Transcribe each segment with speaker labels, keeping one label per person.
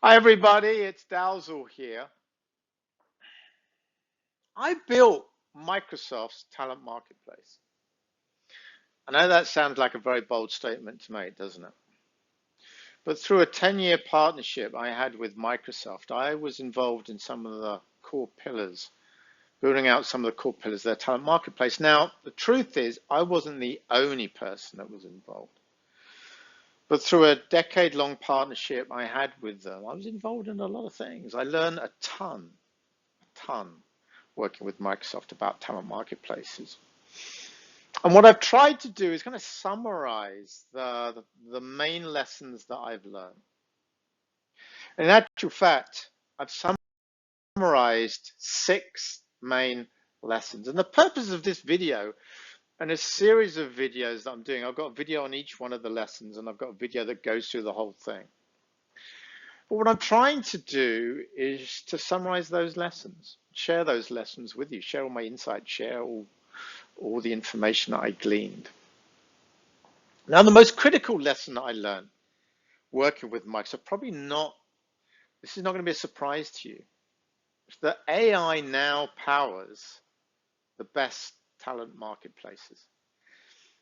Speaker 1: Hi everybody, it's Dalzell here. I built Microsoft's talent marketplace. I know that sounds like a very bold statement to make, doesn't it? But through a 10-year partnership I had with Microsoft, I was involved in some of the core pillars, building out some of the core pillars of their talent marketplace. Now, the truth is, I wasn't the only person that was involved. But through a decade-long partnership I had with them, I was involved in a lot of things. I learned a ton working with Microsoft about talent marketplaces. And what I've tried to do is kind of summarize the main lessons that I've learned. In actual fact, I've summarized 6 main lessons. And the purpose of this video and a series of videos that I'm doing, I've got a video on each one of the lessons, and I've got a video that goes through the whole thing. But what I'm trying to do is to summarize those lessons, share those lessons with you, share all my insights, share all the information that I gleaned. Now, the most critical lesson that I learned working with Microsoft, this is not going to be a surprise to you, is that AI now powers the best talent marketplaces.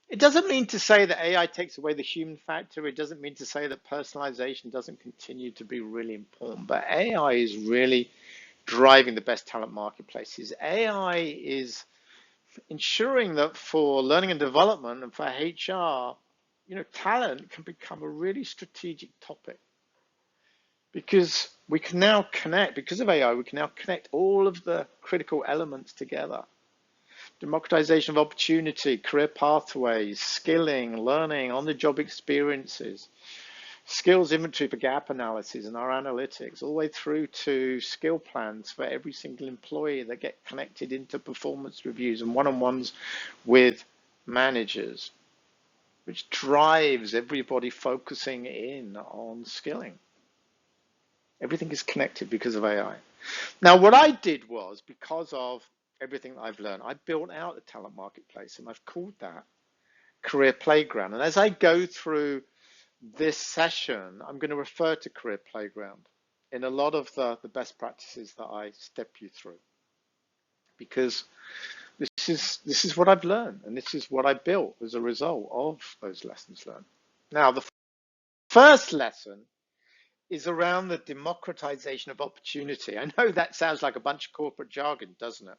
Speaker 1: It doesn't mean to say that AI takes away the human factor. It doesn't mean to say that personalization doesn't continue to be really important, but AI is really driving the best talent marketplaces. AI is ensuring that for learning and development and for HR, talent can become a really strategic topic because we can now connect, because of AI, we can now connect all of the critical elements together. Democratization of opportunity, career pathways, skilling, learning, on-the-job experiences, skills inventory for gap analysis and our analytics, all the way through to skill plans for every single employee that get connected into performance reviews and one-on-ones with managers, which drives everybody focusing in on skilling. Everything is connected because of AI. Now, what I did was, because of everything I've learned, I built out the talent marketplace, and I've called that Career Playground. And as I go through this session, I'm going to refer to Career Playground in a lot of the best practices that I step you through, because this is what I've learned, and this is what I built as a result of those lessons learned. Now, the first lesson is around the democratization of opportunity. I know that sounds like a bunch of corporate jargon, doesn't it?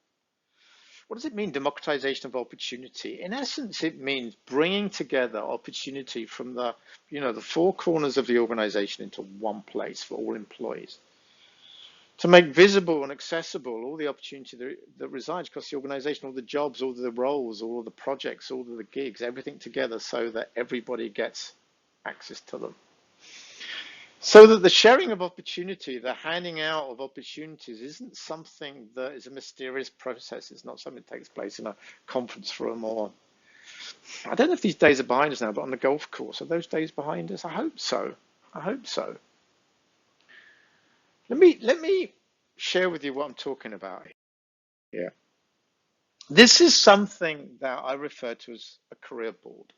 Speaker 1: What does it mean, democratization of opportunity? In essence, it means bringing together opportunity from the 4 corners of the organization into one place for all employees, to make visible and accessible all the opportunity that resides across the organization, all the jobs, all the roles, all of the projects, all of the gigs, everything together so that everybody gets access to them. So that the sharing of opportunity, the handing out of opportunities isn't something that is a mysterious process. It's not something that takes place in a conference room, or I don't know if these days are behind us now, but on the golf course, are those days behind us? I hope so. I hope so. Let me share with you what I'm talking about here. This is something that I refer to as a career board.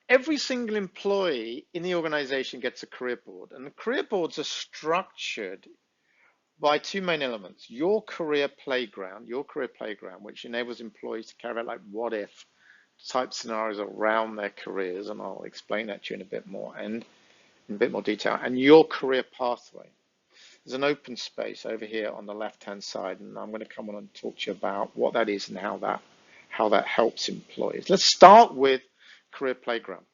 Speaker 1: Every single employee in the organization gets a career board, and the career boards are structured by 2 main elements: your career playground, which enables employees to carry out like what if type scenarios around their careers, and I'll explain that to you in a bit more detail, and your career pathway. There's an open space over here on the left-hand side, and I'm going to come on and talk to you about what that is and how that helps employees. Let's start with career playground.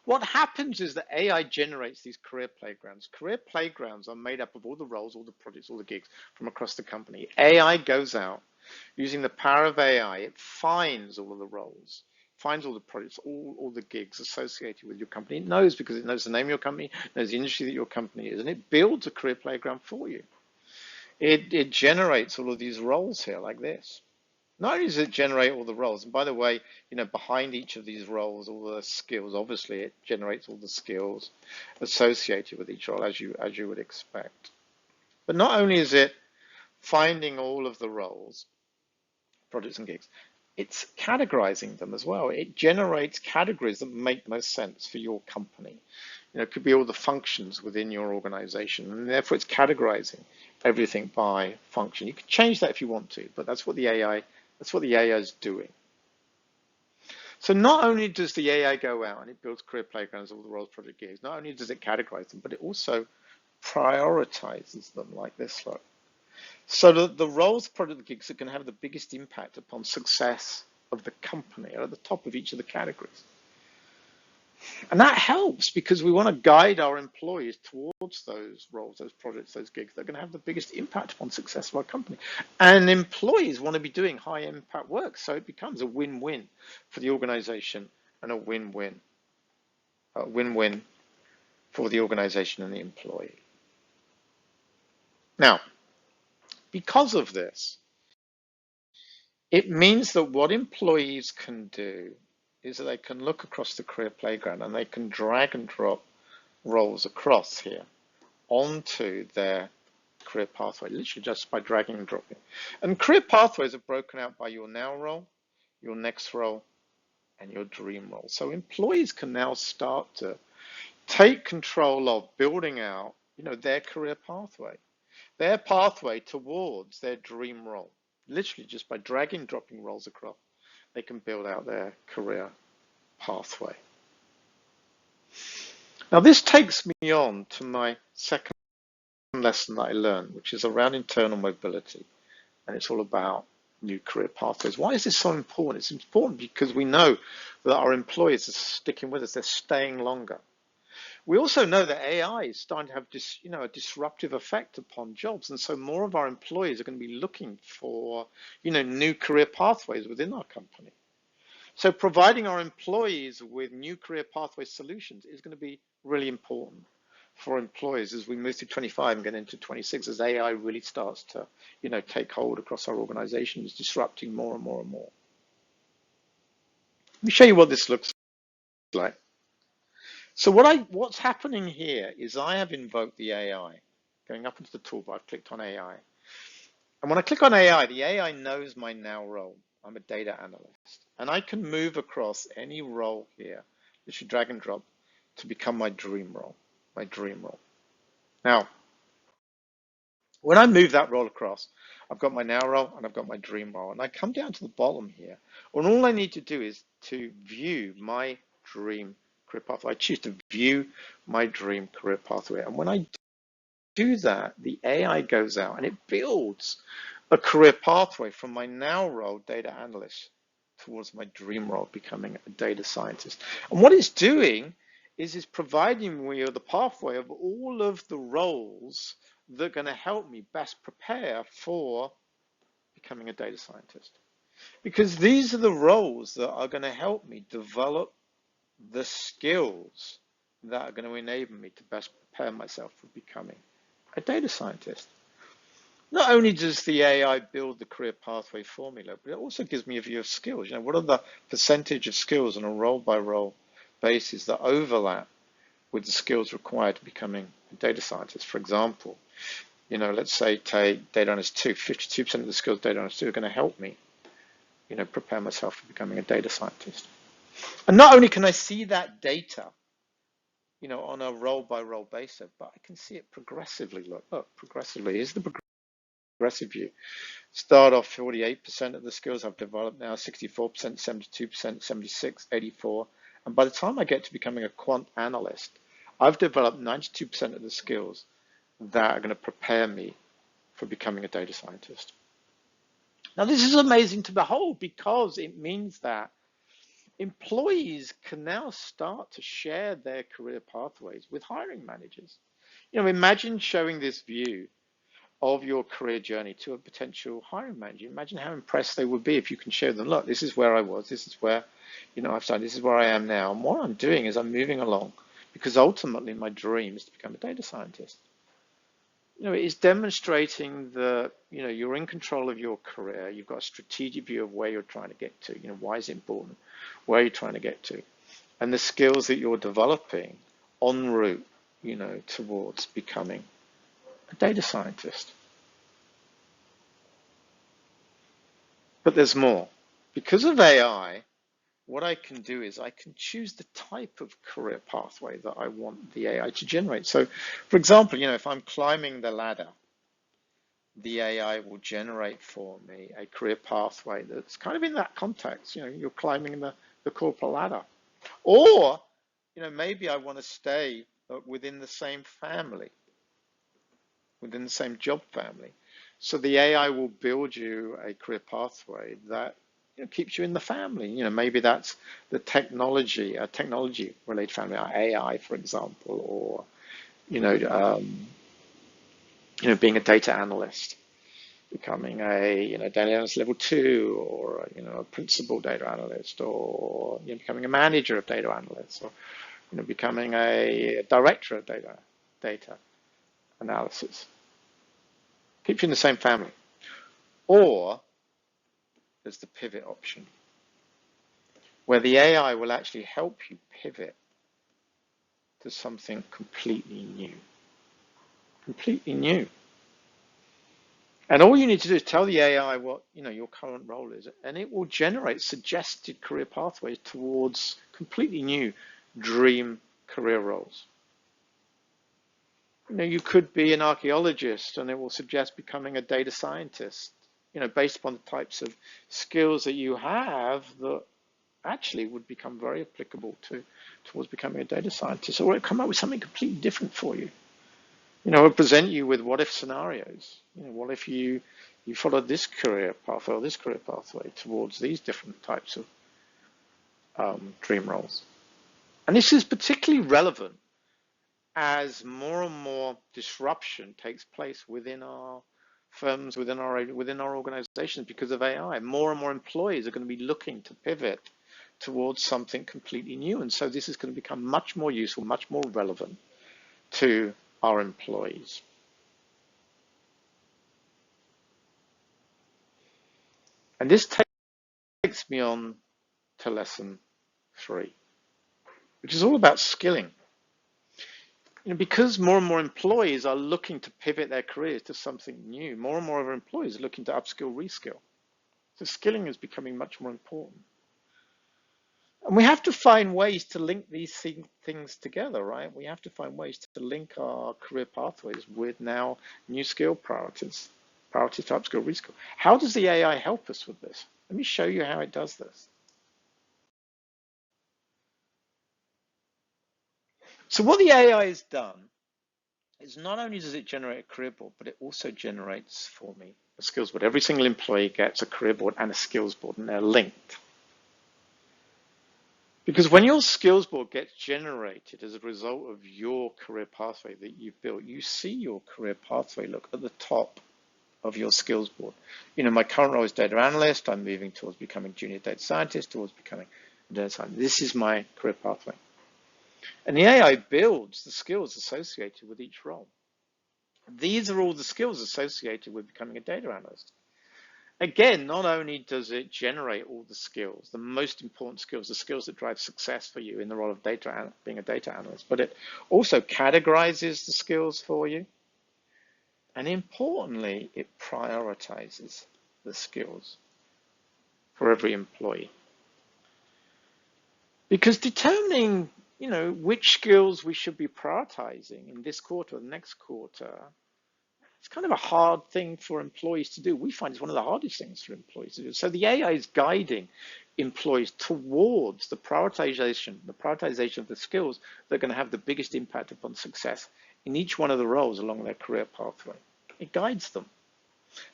Speaker 1: What happens is that AI generates these career playgrounds. Career playgrounds are made up of all the roles, all the projects, all the gigs from across the company. AI goes out using the power of AI. It finds all of the roles, finds all the projects, all the gigs associated with your company. It knows, because it knows the name of your company, knows the industry that your company is, and it builds a career playground for you. It generates all of these roles here like this. Not only does it generate all the roles, and by the way, behind each of these roles, all the skills, obviously it generates all the skills associated with each role, as you would expect. But not only is it finding all of the roles, projects and gigs, it's categorizing them as well. It generates categories that make most sense for your company. It could be all the functions within your organization, and therefore it's categorizing everything by function. You can change that if you want to, but that's what the AI is doing. So not only does the AI go out and it builds career playgrounds, all the roles project gives, not only does it categorize them, but it also prioritizes them like this, look. So the roles project gigs are going to have the biggest impact upon success of the company are at the top of each of the categories. And that helps because we want to guide our employees towards those roles, those projects, those gigs that are going to have the biggest impact upon success of our company. And employees want to be doing high impact work. So it becomes a win-win for the organization and a win-win for the organization and the employee. Now, because of this, it means that what employees can do is that they can look across the career playground and they can drag and drop roles across here onto their career pathway, literally just by dragging and dropping. And career pathways are broken out by your now role, your next role, and your dream role. So employees can now start to take control of building out, their career pathway, their pathway towards their dream role. Literally just by dragging and dropping roles across, they can build out their career pathway. Now this takes me on to my second lesson that I learned, which is around internal mobility, and it's all about new career pathways. Why is this so important? It's important because we know that our employees are sticking with us, they're staying longer. We also know that AI is starting to have a disruptive effect upon jobs, and so more of our employees are going to be looking for new career pathways within our company. So providing our employees with new career pathway solutions is going to be really important for employees as we move through 25 and get into 26, as AI really starts to take hold across our organizations, disrupting more and more and more. Let me show you what this looks like. So what's happening here is I have invoked the AI. Going up into the toolbar, I've clicked on AI. And when I click on AI, the AI knows my now role. I'm a data analyst. And I can move across any role here, literally drag and drop, to become my dream role, Now, when I move that role across, I've got my now role and I've got my dream role. And I come down to the bottom here, and all I need to do is to view my dream career pathway. I choose to view my dream career pathway. And when I do that, the AI goes out and it builds a career pathway from my now role, data analyst, towards my dream role, becoming a data scientist. And what it's doing is it's providing me with the pathway of all of the roles that are going to help me best prepare for becoming a data scientist. Because these are the roles that are going to help me develop the skills that are going to enable me to best prepare myself for becoming a data scientist. Not only does the AI build the career pathway formula, but it also gives me a view of skills. What are the percentage of skills on a role-by-role basis that overlap with the skills required to becoming a data scientist? For example, let's say take data analyst 2, 52% of the skills data analyst 2 are going to help me, prepare myself for becoming a data scientist. And not only can I see that data, on a role-by-role basis, but I can see it progressively. Look, progressively. Here's the progressive view. Start off 48% of the skills I've developed now, 64%, 72%, 76, 84. And by the time I get to becoming a quant analyst, I've developed 92% of the skills that are going to prepare me for becoming a data scientist. Now, this is amazing to behold because it means that employees can now start to share their career pathways with hiring managers. Imagine showing this view of your career journey to a potential hiring manager. Imagine how impressed they would be if you can show them, look, this is where I was, this is where, I've started, this is where I am now. And what I'm doing is I'm moving along because ultimately my dream is to become a data scientist. It is demonstrating that, you're in control of your career. You've got a strategic view of where you're trying to get to. Why is it important? Where are you trying to get to? And the skills that you're developing en route, towards becoming a data scientist. But there's more. Because of AI, what I can do is I can choose the type of career pathway that I want the AI to generate. So, for example, if I'm climbing the ladder, the AI will generate for me a career pathway that's kind of in that context. You're climbing the corporate ladder. Or, maybe I want to stay within the same family, within the same job family. So the AI will build you a career pathway that keeps you in the family. Maybe that's the technology, a technology related family, AI, for example, or being a data analyst, becoming a data analyst level 2, or a principal data analyst, or becoming a manager of data analysts, or becoming a director of data analysis. Keeps you in the same family. Or there's the pivot option, where the AI will actually help you pivot to something completely new. Completely new. And all you need to do is tell the AI what your current role is, and it will generate suggested career pathways towards completely new dream career roles. You could be an archaeologist, and it will suggest becoming a data scientist, based upon the types of skills that you have that actually would become very applicable towards becoming a data scientist. Or it come up with something completely different for you. It'll present you with what if scenarios. What if you followed this career pathway or this career pathway towards these different types of dream roles. And this is particularly relevant as more and more disruption takes place within our firms, within our organizations because of AI. More and more employees are going to be looking to pivot towards something completely new. And so this is going to become much more useful, much more relevant to our employees. And this takes me on to lesson 3, which is all about skilling. Because more and more employees are looking to pivot their careers to something new, more and more of our employees are looking to upskill, reskill. So skilling is becoming much more important. And we have to find ways to link these things together, right? We have to find ways to link our career pathways with now new skill priorities to upskill, reskill. How does the AI help us with this? Let me show you how it does this. So what the AI has done is not only does it generate a career board, but it also generates for me a skills board. Every single employee gets a career board and a skills board, and they're linked. Because when your skills board gets generated as a result of your career pathway that you've built, you see your career pathway look at the top of your skills board. My current role is data analyst. I'm moving towards becoming junior data scientist, towards becoming a data scientist. This is my career pathway. And the AI builds the skills associated with each role. These are all the skills associated with becoming a data analyst. Again, not only does it generate all the skills, the most important skills, the skills that drive success for you in the role of being a data analyst, but it also categorizes the skills for you. And importantly, it prioritizes the skills for every employee. Because determining, which skills we should be prioritizing in this quarter or the next quarter, it's kind of a hard thing for employees to do. We find it's one of the hardest things for employees to do. So the AI is guiding employees towards the prioritization of the skills that are going to have the biggest impact upon success in each one of the roles along their career pathway. It guides them.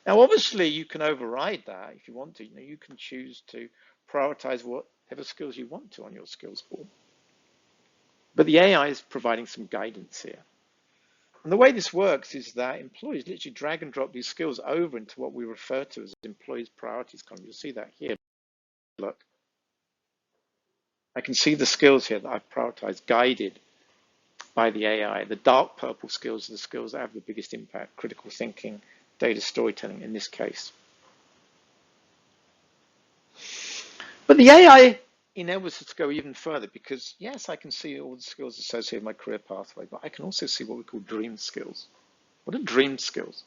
Speaker 1: Now, obviously, you can override that if you want to. You can choose to prioritize whatever skills you want to on your skills board. But the AI is providing some guidance here. And the way this works is that employees literally drag and drop these skills over into what we refer to as employees' priorities column. You'll see that here. Look, I can see the skills here that I've prioritized, guided by the AI. The dark purple skills are the skills that have the biggest impact: critical thinking, data storytelling in this case. But the AI enables us to go even further because, yes, I can see all the skills associated with my career pathway, but I can also see what we call dream skills. What are dream skills?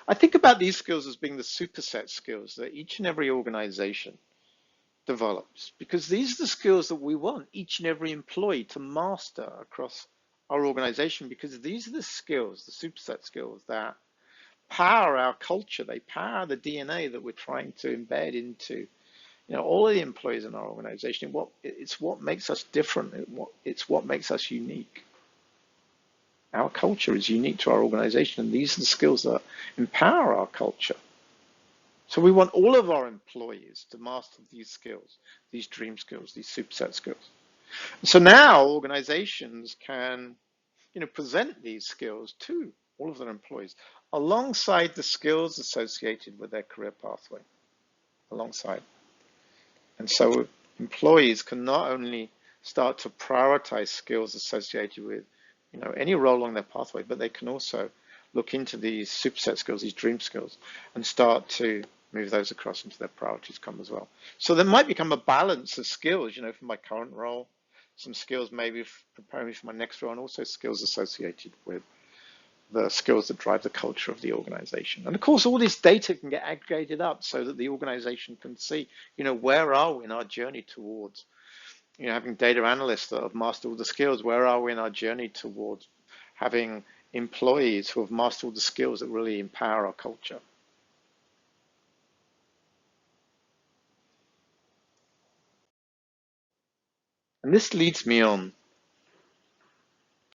Speaker 1: I think about these skills as being the superset skills that each and every organization develops, because these are the skills that we want each and every employee to master across our organization, because these are the skills, the superset skills that power our culture. They power the DNA that we're trying to embed into, all of the employees in our organization. It's what makes us different. It's what makes us unique. Our culture is unique to our organization, and these are the skills that empower our culture. So we want all of our employees to master these skills, these dream skills, these superset skills. So now organizations can, present these skills to all of their employees alongside the skills associated with their career pathway, alongside. And so employees can not only start to prioritize skills associated with, any role along their pathway, but they can also look into these superset skills, these dream skills, and start to move those across into their priorities come as well. So there might become a balance of skills, for my current role, some skills maybe preparing me for my next role, and also skills associated with the skills that drive the culture of the organization. And of course, all this data can get aggregated up so that the organization can see, where are we in our journey towards, having data analysts that have mastered all the skills. Where are we in our journey towards having employees who have mastered all the skills that really empower our culture? And this leads me on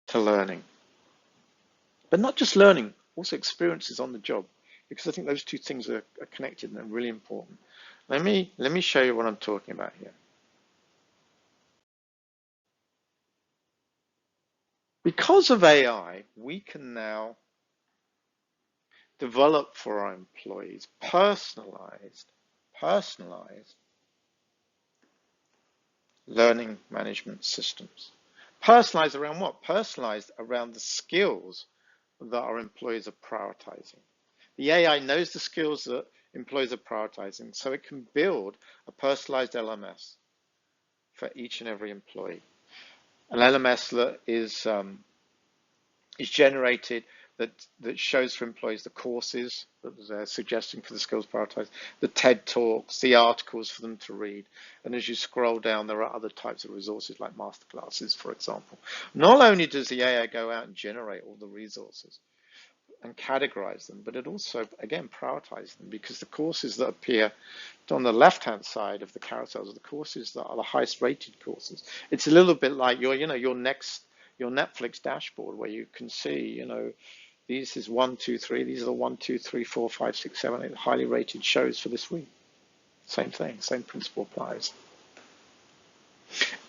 Speaker 1: to learning. But not just learning, also experiences on the job, because I think those two things are connected and they're really important. Let me show you what I'm talking about here. Because of AI, we can now develop for our employees personalized learning management systems. Personalized around what? Personalized around the skills that our employees are prioritizing. The AI knows the skills that employees are prioritizing, so it can build a personalized LMS for each and every employee. An LMS that is generated that shows for employees the courses that they're suggesting for the skills prioritized, the TED Talks, the articles for them to read. And as you scroll down, there are other types of resources like masterclasses, for example. Not only does the AI go out and generate all the resources and categorize them, but it also, again, prioritizes them, because the courses that appear on the left-hand side of the carousels are the courses that are the highest rated courses. It's a little bit like your Netflix dashboard, where you can see, these is 1, 2, 3. These are the 1, 2, 3, 4, 5, 6, 7, 8 highly rated shows for this week. Same thing, same principle applies.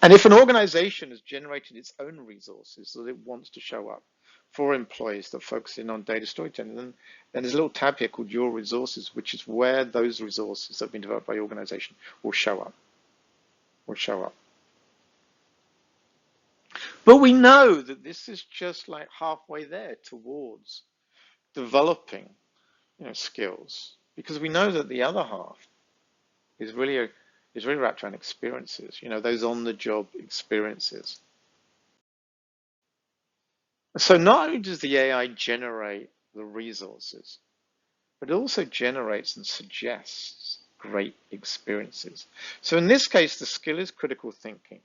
Speaker 1: And if an organization has generated its own resources that it wants to show up for employees that focus in on data storytelling, then there's a little tab here called Your Resources, which is where those resources that have been developed by your organization will show up. But we know that this is just like halfway there towards developing, skills, because we know that the other half is really wrapped around experiences, those on-the-job experiences. So not only does the AI generate the resources, but it also generates and suggests great experiences. So in this case, the skill is critical thinking.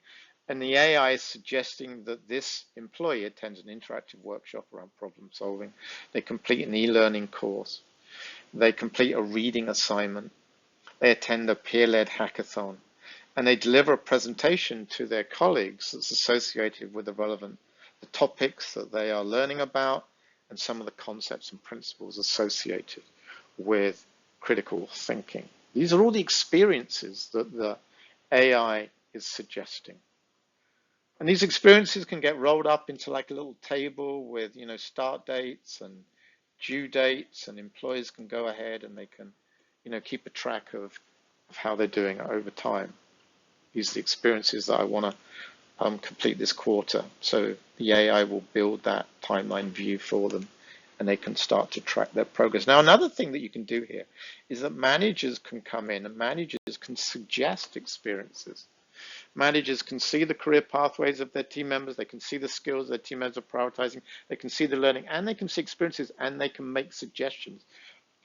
Speaker 1: And the AI is suggesting that this employee attends an interactive workshop around problem solving. They complete an e-learning course. They complete a reading assignment. They attend a peer-led hackathon. And they deliver a presentation to their colleagues that's associated with the topics that they are learning about, and some of the concepts and principles associated with critical thinking. These are all the experiences that the AI is suggesting. And these experiences can get rolled up into like a little table with, start dates and due dates, and employers can go ahead and they can, keep a track of how they're doing over time. These are the experiences that I want to complete this quarter. So the AI will build that timeline view for them, and they can start to track their progress. Now, another thing that you can do here is that managers can come in and managers can suggest experiences. Managers can see the career pathways of their team members. They can see the skills their team members are prioritizing. They can see the learning, and they can see experiences, and they can make suggestions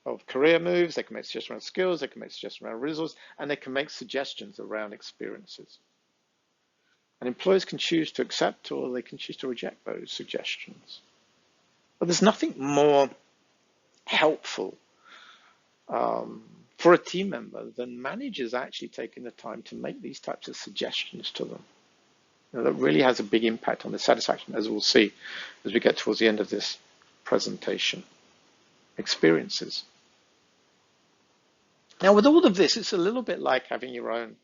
Speaker 1: of career moves, they can make suggestions around skills, they can make suggestions around resources, and they can make suggestions around experiences. And employers can choose to accept or they can choose to reject those suggestions. But there's nothing more helpful um, for a team member than managers actually taking the time to make these types of suggestions to them. That really has a big impact on the satisfaction, as we'll see as we get towards the end of this presentation. Experiences. Now, with all of this, it's a little bit like having your own,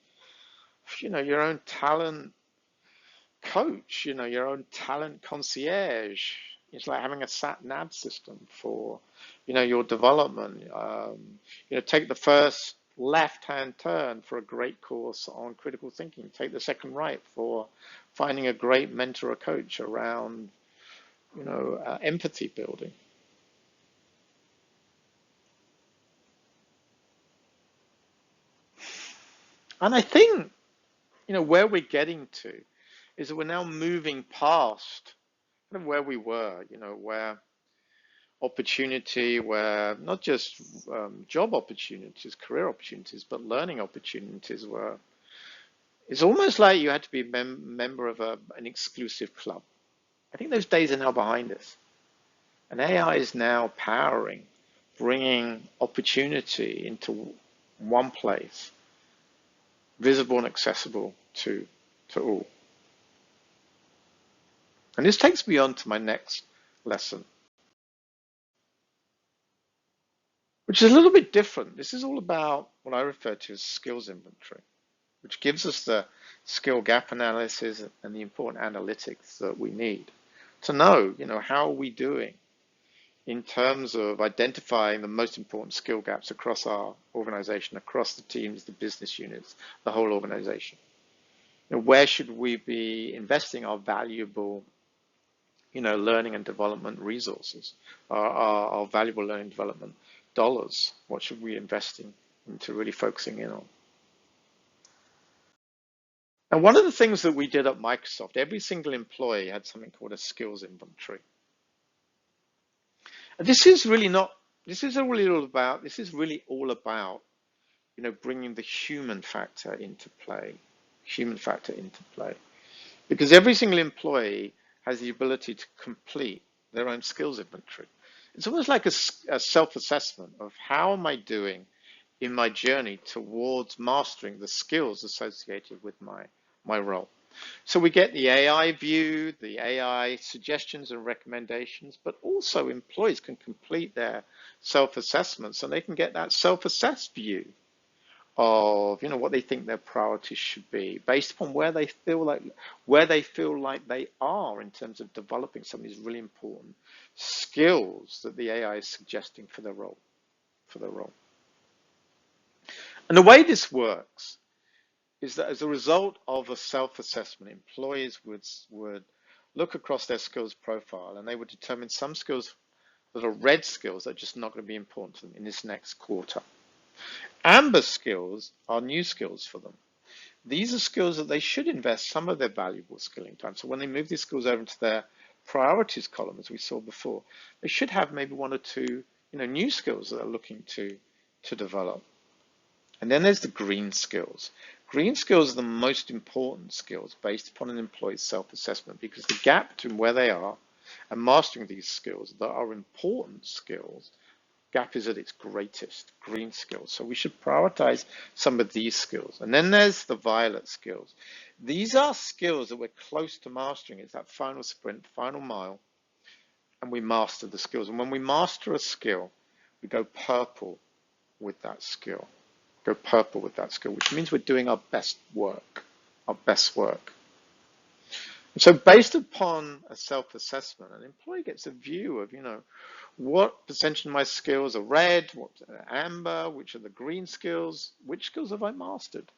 Speaker 1: your own talent coach, your own talent concierge. It's like having a sat nav system for, your development. Take the first left-hand turn for a great course on critical thinking. Take the second right for finding a great mentor or coach around, empathy building. And I think, where we're getting to is that we're now moving past kind of where we were, where opportunity, where not just job opportunities, career opportunities, but learning opportunities were. It's almost like you had to be a member of an exclusive club. I think those days are now behind us. And AI is now powering, bringing opportunity into one place, visible and accessible to all. And this takes me on to my next lesson, which is a little bit different. This is all about what I refer to as skills inventory, which gives us the skill gap analysis and the important analytics that we need to know, how are we doing in terms of identifying the most important skill gaps across our organization, across the teams, the business units, the whole organization. Where should we be investing our valuable, learning and development resources, our valuable learning and development dollars? What should we be investing into really focusing in on? And one of the things that we did at Microsoft, every single employee had something called a skills inventory. And this is really all about, bringing the human factor into play, because every single employee has the ability to complete their own skills inventory. It's almost like a self-assessment of how am I doing in my journey towards mastering the skills associated with my role. So we get the AI view, the AI suggestions and recommendations, but also employees can complete their self-assessments and they can get that self-assessed view of what they think their priorities should be based upon where they feel like they are in terms of developing some of these really important skills that the AI is suggesting for their role. And the way this works is that as a result of a self-assessment, employees would look across their skills profile and they would determine some skills that are red skills that are just not going to be important to them in this next quarter. Amber skills are new skills for them. These are skills that they should invest some of their valuable skilling time. So when they move these skills over into their priorities column, as we saw before, they should have maybe one or two, new skills that they're looking to develop. And then there's the green skills. Green skills are the most important skills based upon an employee's self-assessment, because the gap between where they are and mastering these skills that are important skills, gap is at its greatest, green skills. So we should prioritize some of these skills. And then there's the violet skills. These are skills that we're close to mastering. It's that final sprint, final mile, and we master the skills. And when we master a skill, we go purple with that skill. Which means we're doing our best work. And so based upon a self-assessment, an employee gets a view of, what percentage of my skills are red, what amber, which are the green skills, which skills have I mastered?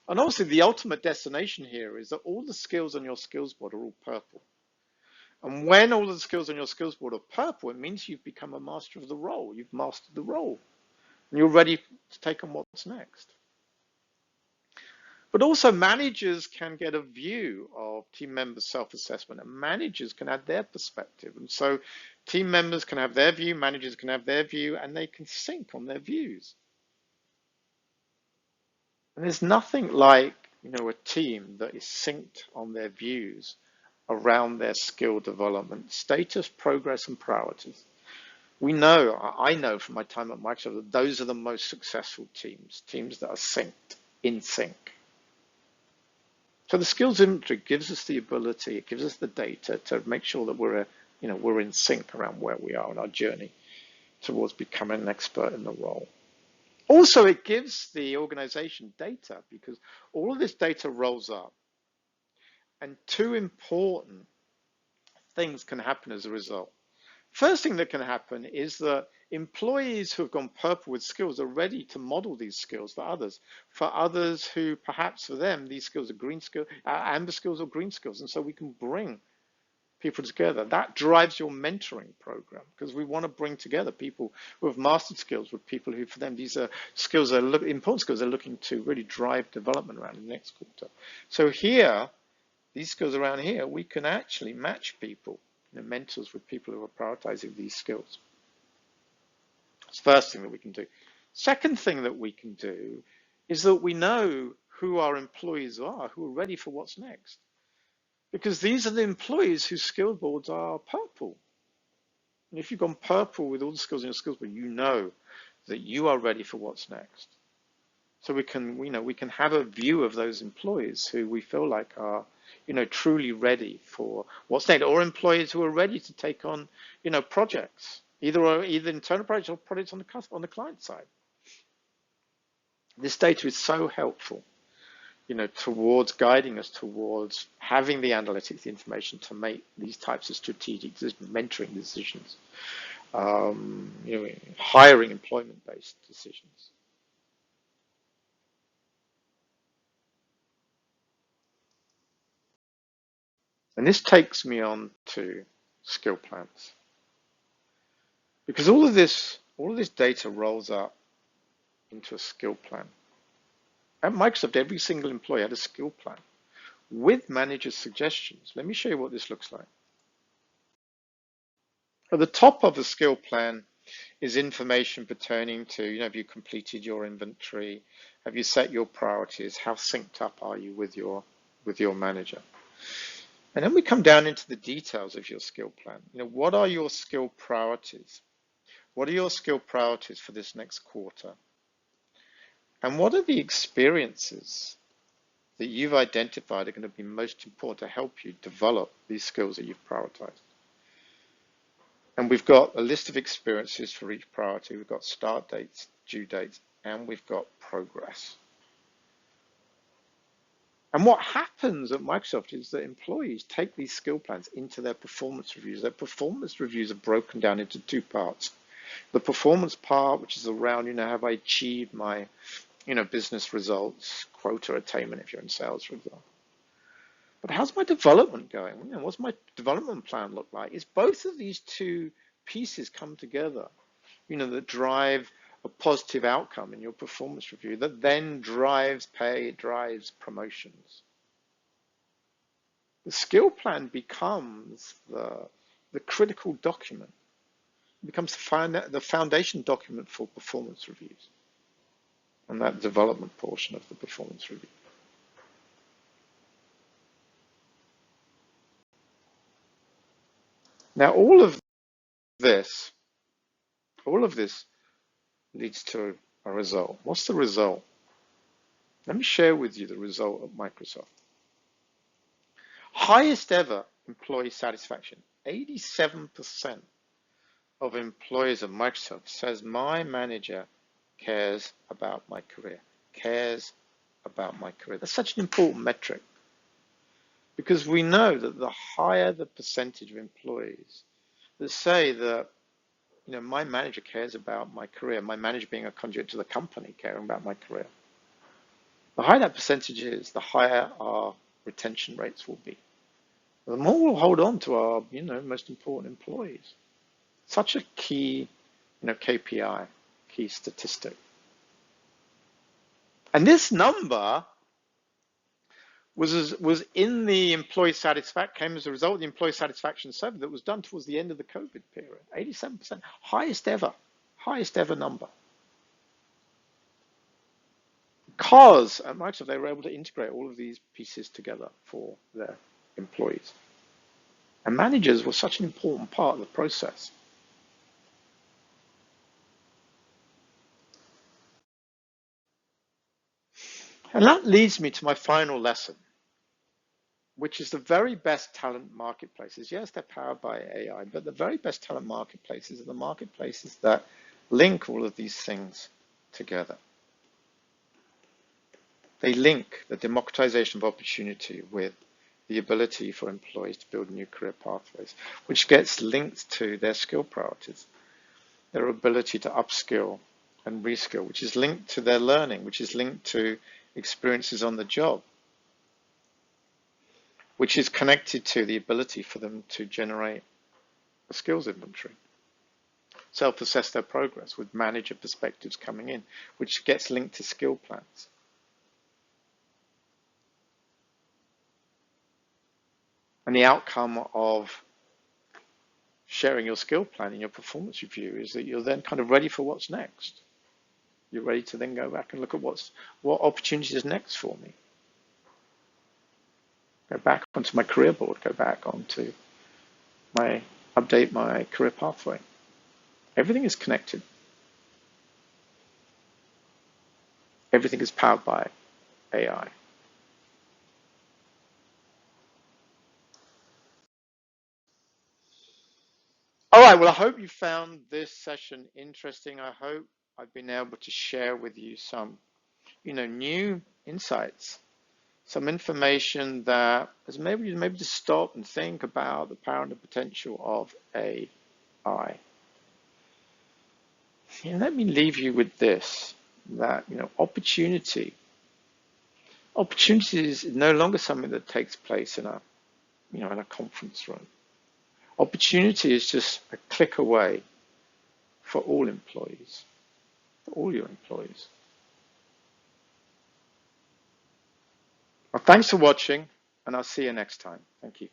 Speaker 1: And obviously the ultimate destination here is that all the skills on your skills board are all purple. And when all the skills on your skills board are purple, it means you've become a master of the role. You've mastered the role. And you're ready to take on what's next. But also managers can get a view of team members' self-assessment, and managers can add their perspective. And so Team members can have their view, managers can have their view, and they can sync on their views. And there's nothing like, a team that is synced on their views around their skill development, status, progress, and priorities. I know from my time at Microsoft that those are the most successful teams that are synced, in sync. So the skills inventory gives us the ability, it gives us the data to make sure that we're in sync around where we are on our journey towards becoming an expert in the role. Also, it gives the organization data because all of this data rolls up, and two important things can happen as a result. First thing that can happen is that employees who have gone purple with skills are ready to model these skills for others. For others who perhaps for them these skills are green skills, amber skills or green skills, and so we can bring people together. That drives your mentoring program because we want to bring together people who have mastered skills with people who, for them, these are skills that are important skills they're looking to really drive development around in the next quarter. So here, these skills around here, we can actually match people, mentors with people who are prioritizing these skills. That's the first thing that we can do. Second thing that we can do is that we know who our employees are, who are ready for what's next. Because these are the employees whose skill boards are purple. And if you've gone purple with all the skills in your skills board, you know that you are ready for what's next. So we can have a view of those employees who we feel like are, truly ready for what's next, or employees who are ready to take on, projects, either internal projects or projects on the client side. This data is so helpful, towards guiding us towards having the analytics, the information to make these types of strategic decisions, mentoring decisions, hiring, employment-based decisions. And this takes me on to skill plans. Because all of this data rolls up into a skill plan. At Microsoft, every single employee had a skill plan with manager's suggestions. Let me show you what this looks like. At the top of the skill plan is information pertaining to, have you completed your inventory? Have you set your priorities? How synced up are you with your manager? And then we come down into the details of your skill plan. What are your skill priorities? What are your skill priorities for this next quarter? And what are the experiences that you've identified are going to be most important to help you develop these skills that you've prioritized? And we've got a list of experiences for each priority. We've got start dates, due dates, and we've got progress. And what happens at Microsoft is that employees take these skill plans into their performance reviews. Their performance reviews are broken down into two parts. The performance part, which is around, have I achieved my, business results, quota attainment if you're in sales, for example. But how's my development going? What's my development plan look like? It's both of these two pieces come together, that drive a positive outcome in your performance review that then drives pay, drives promotions. The skill plan becomes the critical document. It becomes the foundation document for performance reviews and that development portion of the performance review. Now, all of this leads to a result. What's the result? Let me share with you the result of Microsoft. Highest ever employee satisfaction. 87% of employees of Microsoft says my manager cares about my career, cares about my career. That's such an important metric because we know that the higher the percentage of employees that say that, my manager cares about my career, my manager being a conduit to the company caring about my career. The higher that percentage is, the higher our retention rates will be. The more we'll hold on to our, most important employees. Such a key, KPI, key statistic. And this number was in the employee satisfaction, came as a result of the employee satisfaction survey that was done towards the end of the COVID period. 87%, highest ever number. Because at Microsoft they were able to integrate all of these pieces together for their employees. And managers were such an important part of the process. And that leads me to my final lesson, which is the very best talent marketplaces. Yes, they're powered by AI, but the very best talent marketplaces are the marketplaces that link all of these things together. They link the democratization of opportunity with the ability for employees to build new career pathways, which gets linked to their skill priorities, their ability to upskill and reskill, which is linked to their learning, which is linked to experiences on the job, which is connected to the ability for them to generate a skills inventory, self-assess their progress with manager perspectives coming in, which gets linked to skill plans. And the outcome of sharing your skill plan in your performance review is that you're then kind of ready for what's next. You're ready to then go back and look at what opportunity is next for me. Go back onto my career board, go back onto update my career pathway. Everything is connected. Everything is powered by AI. All right, well, I hope you found this session interesting. I hope I've been able to share with you some, new insights, some information that has maybe to stop and think about the power and the potential of AI. And let me leave you with this, that, opportunity is no longer something that takes place in a conference room. Opportunity is just a click away for all employees, for all your employees. Well, thanks for watching, and I'll see you next time. Thank you.